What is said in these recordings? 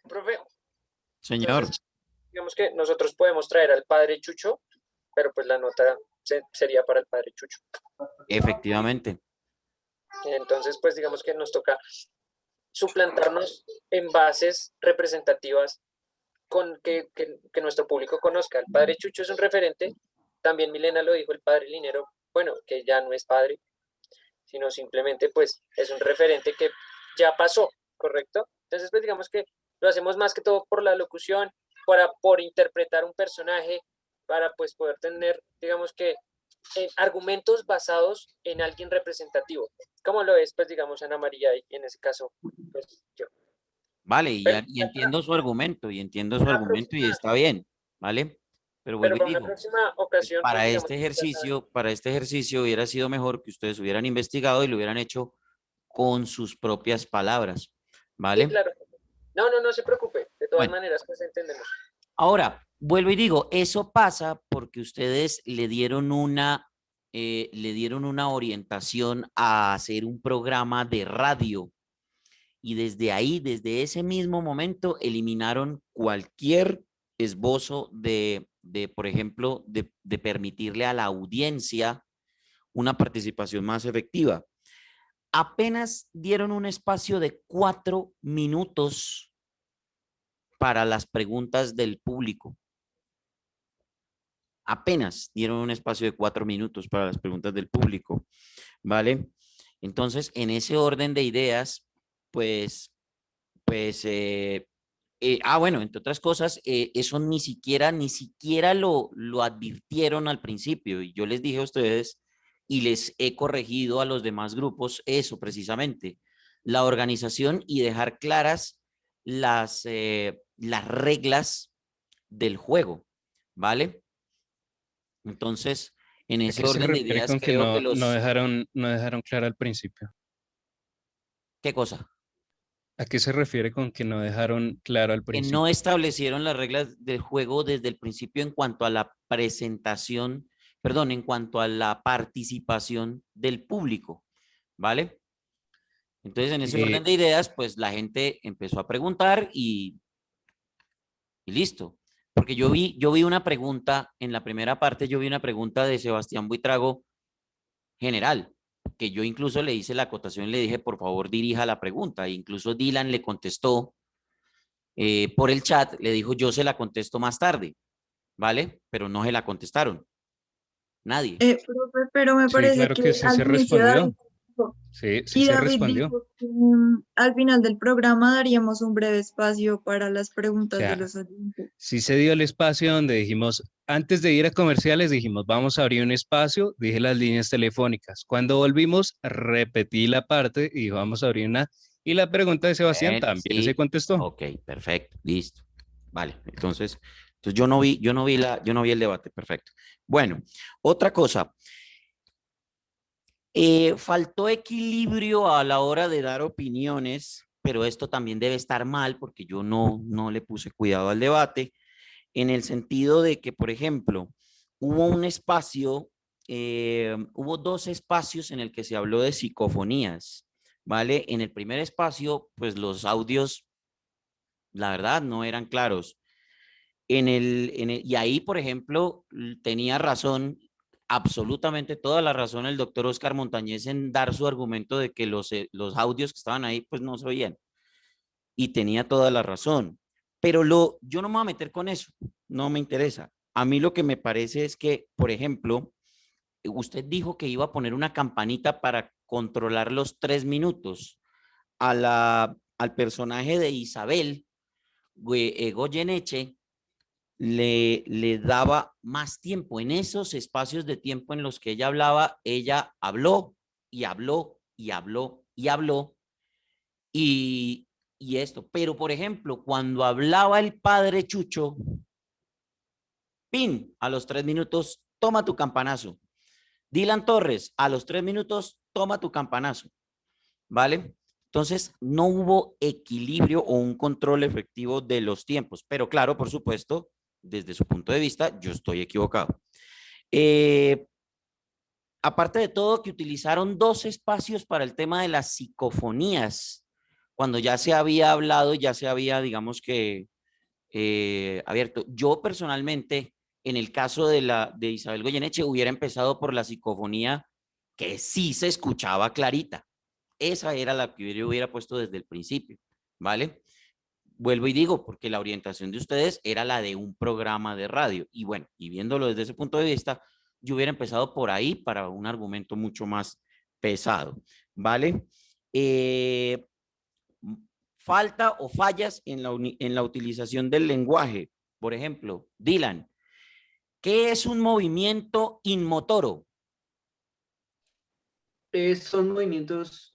Profe, Señor, entonces, digamos que nosotros podemos traer al padre Chucho, pero pues la nota sería para el padre Chucho. efectivamente. Entonces, pues digamos que nos toca suplantarnos en bases representativas que nuestro público conozca. El padre Chucho es un referente, también Milena lo dijo, el padre Linero, bueno, que ya no es padre, sino simplemente pues es un referente que ya pasó, ¿correcto? Entonces, pues digamos que lo hacemos más que todo por la locución, por interpretar un personaje, para pues poder tener, digamos que, argumentos basados en alguien representativo, como lo es, pues digamos, Ana María y en ese caso, pues yo. Vale, Pero, y entiendo su argumento, y está bien, ¿vale? Pero vuelvo pero y para una digo, próxima ocasión, pues digamos, para este ejercicio hubiera sido mejor que ustedes hubieran investigado y lo hubieran hecho con sus propias palabras, sí, ¿vale? claro. No, no, no se preocupe. De todas Bueno, maneras, pues entendemos. ahora, vuelvo y digo, eso pasa porque ustedes le dieron una orientación a hacer un programa de radio y desde ahí, desde ese mismo momento, eliminaron cualquier esbozo por ejemplo, de permitirle a la audiencia una participación más efectiva. Apenas dieron un espacio de 4 minutos para las preguntas del público. Apenas dieron un espacio de 4 minutos para las preguntas del público, ¿vale? Entonces, en ese orden de ideas, pues, bueno, entre otras cosas, eso ni siquiera lo advirtieron al principio y yo les dije a ustedes y les he corregido a los demás grupos eso precisamente, la organización y dejar claras las reglas del juego, ¿vale? Entonces, en ¿A ese qué se orden de refiere ideas, con que creo que no dejaron claro al principio? ¿qué cosa? ¿A qué se refiere con que no dejaron claro al Que no principio? establecieron las reglas del juego desde el principio en cuanto a la presentación, perdón, en cuanto a la participación del público, ¿vale? Entonces, en ese orden Eh, de ideas, pues la gente empezó a preguntar y listo. Porque yo vi una pregunta, en la primera parte yo vi una pregunta de Sebastián Buitrago general, que yo incluso le hice la acotación y le dije, por favor, dirija la pregunta. E incluso Dylan le contestó por el chat, le dijo, yo se la contesto más tarde, ¿vale? Pero no se la contestaron, nadie. Profe, pero me sí, parece claro que que sí al se inicio David respondió. dijo, Sí, sí y se David respondió. dijo que al final del programa daríamos un breve espacio para las O preguntas de sea, los oyentes. sí se dio el espacio donde dijimos, antes de ir a comerciales, dijimos, vamos a abrir un espacio, dije las líneas telefónicas. Cuando volvimos, repetí la parte y dijo, vamos a abrir una. Y la pregunta de Sebastián también se Sí, contestó. ok, perfecto, listo. Vale, entonces yo no vi el debate, perfecto. Bueno, otra cosa, faltó equilibrio a la hora de dar opiniones, pero esto también debe estar mal porque yo no le puse cuidado al debate, en el sentido de que, por ejemplo, hubo un espacio, hubo dos espacios en el que se habló de psicofonías, ¿vale? En el primer espacio, pues los audios, la verdad, no eran claros. Y ahí, por ejemplo, tenía razón, absolutamente toda la razón el doctor Oscar Montañez en dar su argumento de que los audios que estaban ahí, pues no se oían. Y tenía toda la razón. Pero yo no me voy a meter con eso, no me interesa. A mí lo que me parece es que, por ejemplo, usted dijo que iba a poner una campanita para controlar los 3 minutos al personaje de Isabel Goyeneche, le daba más tiempo. En esos espacios de tiempo en los que ella hablaba, ella habló y habló y habló y habló y, y esto. Pero, por ejemplo, cuando hablaba el padre Chucho, pin, a los 3 minutos, toma tu campanazo. Dylan Torres, a los 3 minutos, toma tu campanazo. ¿Vale? Entonces, no hubo equilibrio o un control efectivo de los tiempos, pero claro, por supuesto, desde su punto de vista, yo estoy equivocado. Aparte de todo, que utilizaron 2 espacios para el tema de las psicofonías, cuando ya se había hablado, ya se había, digamos que, abierto. Yo personalmente, en el caso de Isabel Goyeneche, hubiera empezado por la psicofonía que sí se escuchaba clarita. Esa era la que yo hubiera puesto desde el principio, ¿vale? Vuelvo y digo, porque la orientación de ustedes era la de un programa de radio. Y bueno, y viéndolo desde ese punto de vista, yo hubiera empezado por ahí para un argumento mucho más pesado, ¿vale? Falta o fallas en la utilización del lenguaje. Por ejemplo, Dylan, ¿qué es un movimiento inmotoro? Son movimientos,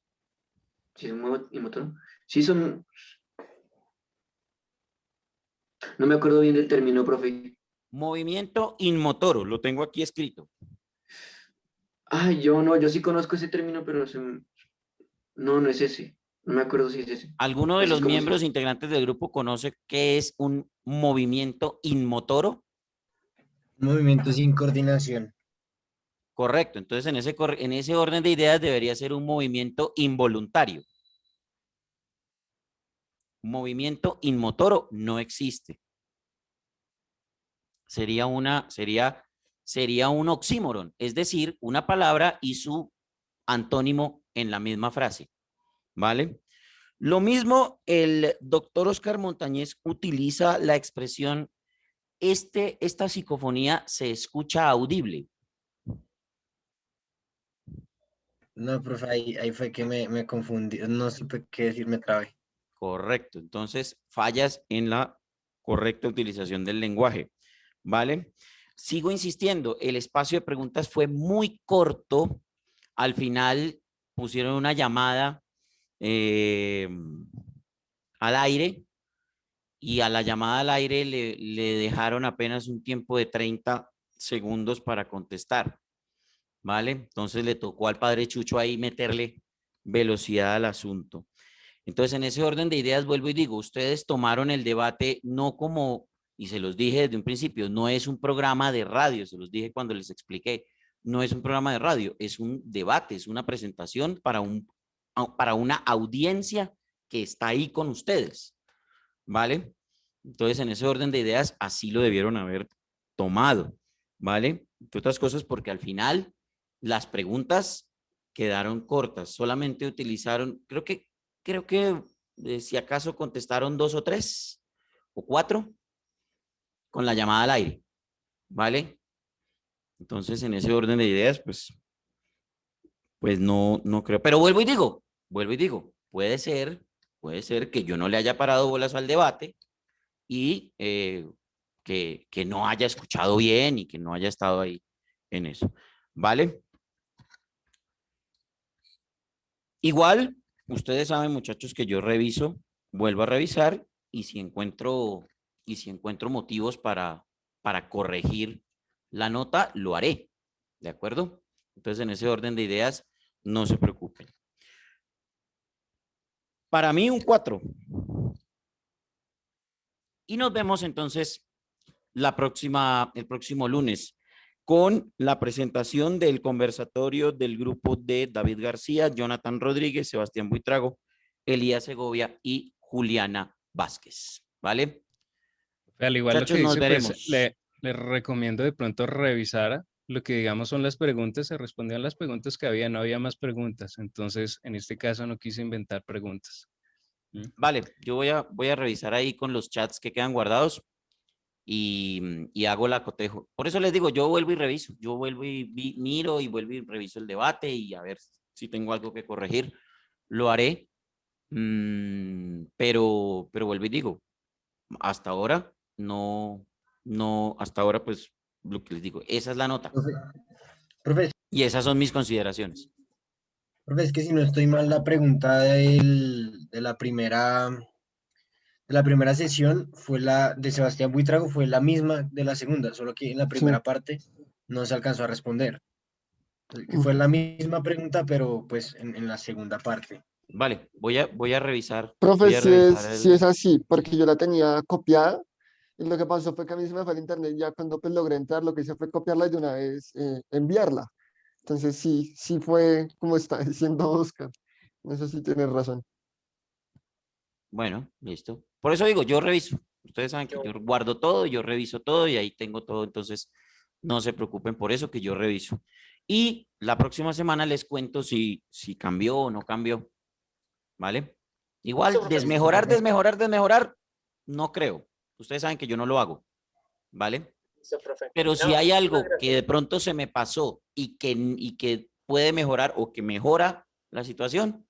sí, son inmotoro. Sí, son, no me acuerdo bien del término, profe. Movimiento inmotoro, lo tengo aquí escrito. Ay, yo sí conozco ese término, pero no es ese. No me acuerdo si es ese. ¿Alguno de Así los es como miembros integrantes del grupo conoce qué es un movimiento inmotoro? Movimiento sin coordinación. Correcto, entonces en ese orden de ideas debería ser un movimiento involuntario. Movimiento inmotoro no existe. Sería un oxímoron, es decir, una palabra y su antónimo en la misma frase, ¿vale? Lo mismo el doctor Oscar Montañez utiliza la expresión, esta psicofonía se escucha audible. No, profe, ahí fue que me confundí. No supe qué decir, me trabé. Correcto, entonces fallas en la correcta utilización del lenguaje, ¿vale? Sigo insistiendo, el espacio de preguntas fue muy corto, al final pusieron una llamada al aire y a la llamada al aire le dejaron apenas un tiempo de 30 segundos para contestar, ¿vale? Entonces le tocó al padre Chucho ahí meterle velocidad al asunto. Entonces, en ese orden de ideas, vuelvo y digo, ustedes tomaron el debate no como, y se los dije desde un principio, no es un programa de radio, se los dije cuando les expliqué, no es un programa de radio, es un debate, es una presentación para una audiencia que está ahí con ustedes, ¿vale? Entonces, en ese orden de ideas, así lo debieron haber tomado, ¿vale? Entre otras cosas, porque al final las preguntas quedaron cortas, solamente utilizaron, creo que si acaso contestaron 2 o 3 o 4 con la llamada al aire, ¿vale? Entonces, en ese orden de ideas, pues no creo. Pero vuelvo y digo, puede ser que yo no le haya parado bolas al debate y que no haya escuchado bien y que no haya estado ahí en eso, ¿vale? Igual, ustedes saben, muchachos, que yo reviso, vuelvo a revisar y si encuentro motivos para corregir la nota, lo haré, ¿de acuerdo? Entonces, en ese orden de ideas, no se preocupen. Para mí, un 4. Y nos vemos entonces el próximo lunes con la presentación del conversatorio del grupo de David García, Jonathan Rodríguez, Sebastián Buitrago, Elías Segovia y Juliana Vázquez, ¿vale? Al igual lo que Muchachos, nos dice, pues veremos. le recomiendo de pronto revisar lo que digamos son las preguntas, se respondían las preguntas que había, no había más preguntas, entonces en este caso no quise inventar preguntas. Vale, yo voy a revisar ahí con los chats que quedan guardados y hago la cotejo. Por eso les digo, yo vuelvo y reviso, yo vuelvo y miro y vuelvo y reviso el debate y a ver si tengo algo que corregir, lo haré. Pero vuelvo y digo, hasta ahora hasta ahora pues lo que les digo, esa es la nota Profe, y esas son mis consideraciones. profe, es que si no estoy mal, la pregunta de la primera sesión fue la de Sebastián Buitrago, fue la misma de la segunda, solo que en la primera parte no se alcanzó a responder. Que fue la misma pregunta, pero pues en la segunda parte. Vale, voy a revisar. Profe, Voy a revisar si es el... así, porque yo la tenía copiada y lo que pasó fue que a mí se me fue el internet, ya cuando pues logré entrar, lo que hice fue copiarla y de una vez enviarla. Entonces sí fue como está diciendo Oscar. Eso sí tienes razón. Bueno, listo. Por eso digo, yo reviso. Ustedes saben que Yo- yo guardo todo, yo reviso todo y ahí tengo todo. Entonces, no se preocupen por eso que yo reviso. Y la próxima semana les cuento si cambió o no cambió. ¿Vale? Igual, Listo, profe. Listo, profe. desmejorar, no creo. Ustedes saben que yo no lo hago. ¿Vale? Listo, profe. Pero si No, hay muchísimas algo que gracias. de pronto se me pasó y que puede mejorar o que mejora la situación,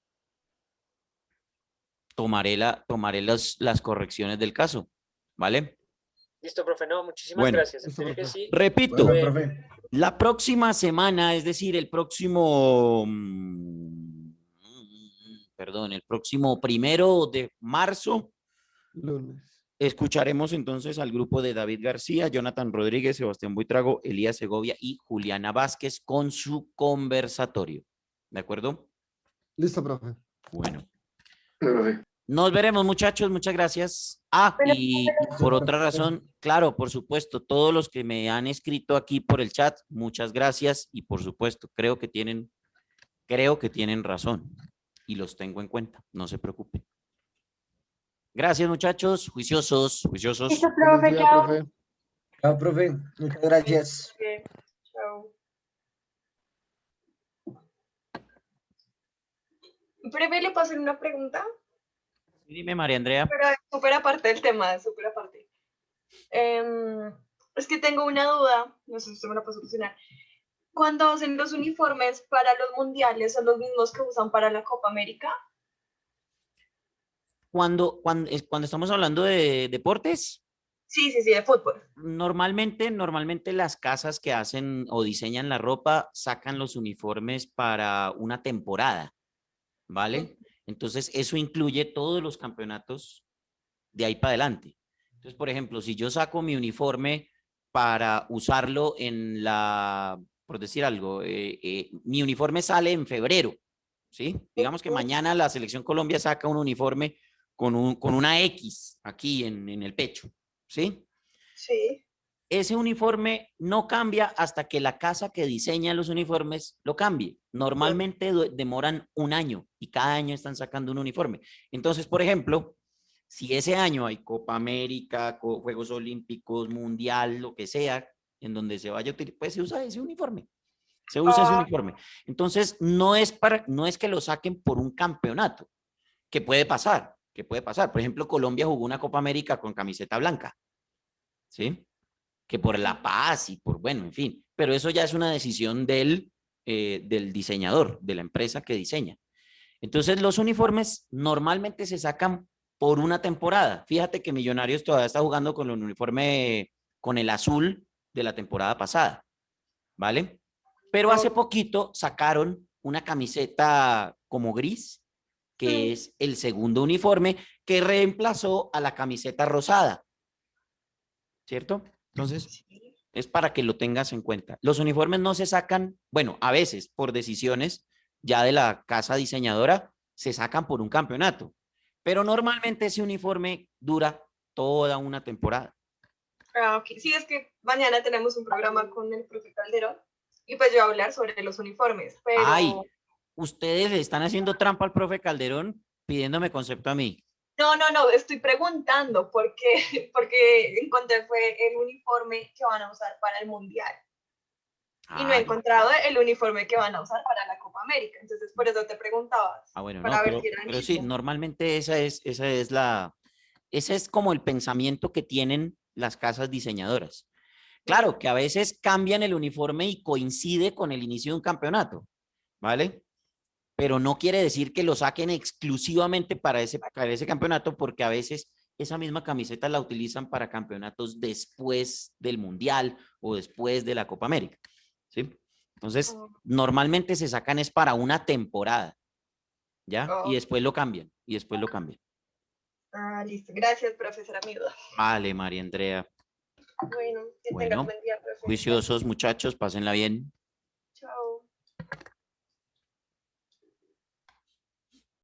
tomaré las correcciones del caso, ¿vale? Listo, profe. No, muchísimas Bueno, gracias. En Listo, serio que profe. sí. repito, Bueno, Fue- profe. la próxima semana, es decir, perdón, el próximo 1 de marzo, Lunes. escucharemos entonces al grupo de David García, Jonathan Rodríguez, Sebastián Buitrago, Elías Segovia y Juliana Vázquez con su conversatorio. ¿De acuerdo? Listo, profe. Bueno. Profe. Nos veremos, muchachos. Muchas gracias. Ah, y por otra razón, claro, por supuesto, todos los que me han escrito aquí por el chat, muchas gracias. Y por supuesto, creo que tienen razón y los tengo en cuenta. No se preocupen. Gracias, muchachos. Juiciosos, juiciosos. Listo, Feliz profe, día, chao. profe. Chao, profe. Muchas gracias. Bien, chao. Profe, ¿le puedo hacer una pregunta? Dime, María Andrea. Pero es súper aparte del tema, es súper aparte. Es que tengo una duda, no sé si usted me la puede solucionar. Cuando hacen los uniformes para los mundiales, ¿son los mismos que usan para la Copa América? Cuando estamos hablando de deportes, Sí, de fútbol. normalmente las casas que hacen o diseñan la ropa sacan los uniformes para una temporada, ¿vale? Entonces, eso incluye todos los campeonatos de ahí para adelante. Entonces, por ejemplo, si yo saco mi uniforme para usarlo por decir algo, mi uniforme sale en febrero, ¿sí? Digamos que mañana la Selección Colombia saca un uniforme con una X aquí en el pecho, ¿sí? Sí. Ese uniforme no cambia hasta que la casa que diseña los uniformes lo cambie. Normalmente demoran un año y cada año están sacando un uniforme. Entonces, por ejemplo, si ese año hay Copa América, Juegos Olímpicos, Mundial, lo que sea, en donde se vaya a utilizar, pues se usa ese uniforme. Se usa ese uniforme. Entonces, no es que lo saquen por un campeonato, que puede pasar. Por ejemplo, Colombia jugó una Copa América con camiseta blanca, ¿sí? Que por la paz y bueno, en fin. Pero eso ya es una decisión del diseñador, de la empresa que diseña. Entonces, los uniformes normalmente se sacan por una temporada. Fíjate que Millonarios todavía está jugando con el uniforme, con el azul de la temporada pasada, ¿vale? Pero hace poquito sacaron una camiseta como gris, que es el segundo uniforme que reemplazó a la camiseta rosada, ¿cierto? Entonces, es para que lo tengas en cuenta. Los uniformes no se sacan, bueno, a veces por decisiones ya de la casa diseñadora, se sacan por un campeonato, pero normalmente ese uniforme dura toda una temporada. Ah, ok. Sí, es que mañana tenemos un programa con el profe Calderón y pues yo voy a hablar sobre los uniformes, pero... Ay, ustedes le están haciendo trampa al profe Calderón pidiéndome concepto a mí. No, estoy preguntando porque encontré fue el uniforme que van a usar para el Mundial. Y no he encontrado el uniforme que van a usar para la Copa América. Entonces, por eso te preguntaba. Bueno, para no, ver si era el pero sí, mismo. normalmente ese es como el pensamiento que tienen las casas diseñadoras. Claro, que a veces cambian el uniforme y coincide con el inicio de un campeonato, ¿vale? Pero no quiere decir que lo saquen exclusivamente para ese campeonato, porque a veces esa misma camiseta la utilizan para campeonatos después del Mundial o después de la Copa América, ¿sí? Entonces, normalmente se sacan es para una temporada, ¿ya? Y después lo cambian, Ah, listo. Gracias, profesora, mi duda. Vale, María Andrea. Bueno, que tengas Bueno, buen día, profe. juiciosos muchachos, pásenla bien.